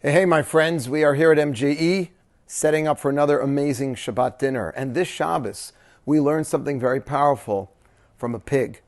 Hey, my friends, we are here at MJE setting up for another amazing Shabbat dinner. And this Shabbos, we learned something very powerful from a pig,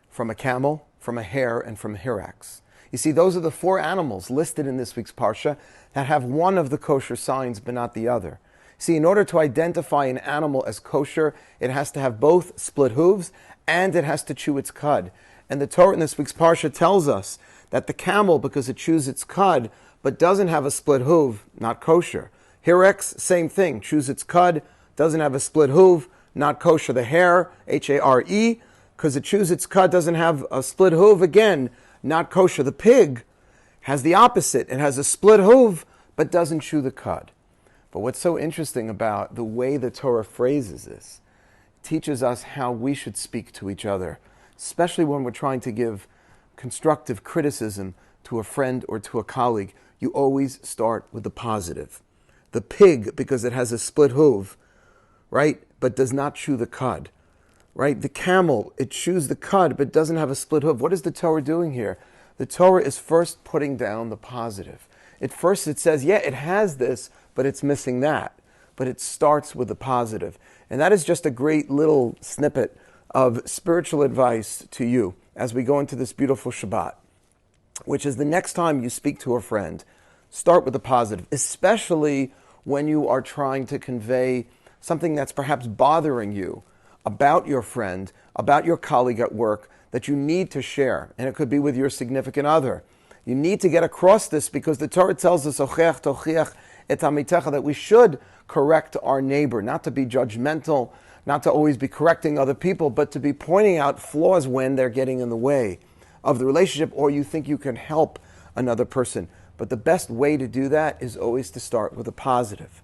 from a camel, from a hare, and from Hyrax. You see, those are the four animals listed in this week's Parsha that have one of the kosher signs but not the other. See, in order to identify an animal as kosher, it has to have both split hooves and it has to chew its cud. And the Torah in this week's Parsha tells us that the camel, because it chews its cud, but doesn't have a split hoof, not kosher. Hyrax, same thing, chews its cud, doesn't have a split hoof, not kosher. The hare, Hare, because it chews its cud, doesn't have a split hoof, again, not kosher. The pig has the opposite. It has a split hoof, but doesn't chew the cud. But what's so interesting about the way the Torah phrases this, it teaches us how we should speak to each other, especially when we're trying to give constructive criticism to a friend or to a colleague. You always start with the positive. The pig, because it has a split hoof, right, but does not chew the cud, right? The camel, it chews the cud, but doesn't have a split hoof. What is the Torah doing here? The Torah is first putting down the positive. At first it says, yeah, it has this, but it's missing that. But it starts with the positive. And that is just a great little snippet of spiritual advice to you as we go into this beautiful Shabbat, which is the next time you speak to a friend, start with the positive, especially when you are trying to convey something that's perhaps bothering you about your friend, about your colleague at work, that you need to share. And it could be with your significant other. You need to get across this because the Torah tells us that we should correct our neighbor, not to be judgmental, not to always be correcting other people, but to be pointing out flaws when they're getting in the way of the relationship, or you think you can help another person. But the best way to do that is always to start with a positive.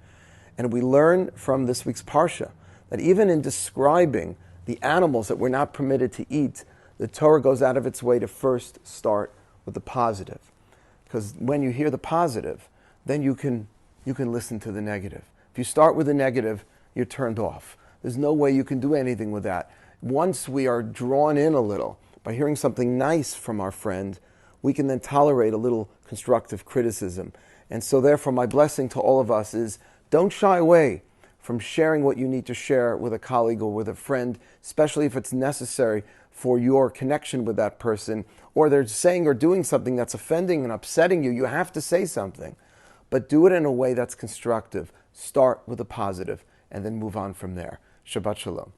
And we learn from this week's Parsha that even in describing the animals that we're not permitted to eat, the Torah goes out of its way to first start with the positive. Because when you hear the positive, then you can listen to the negative. If you start with the negative, you're turned off. There's no way you can do anything with that. Once we are drawn in a little, by hearing something nice from our friend, we can then tolerate a little constructive criticism. And so therefore my blessing to all of us is don't shy away from sharing what you need to share with a colleague or with a friend, especially if it's necessary for your connection with that person, or they're saying or doing something that's offending and upsetting you. You have to say something, but do it in a way that's constructive. Start with a positive and then move on from there. Shabbat Shalom.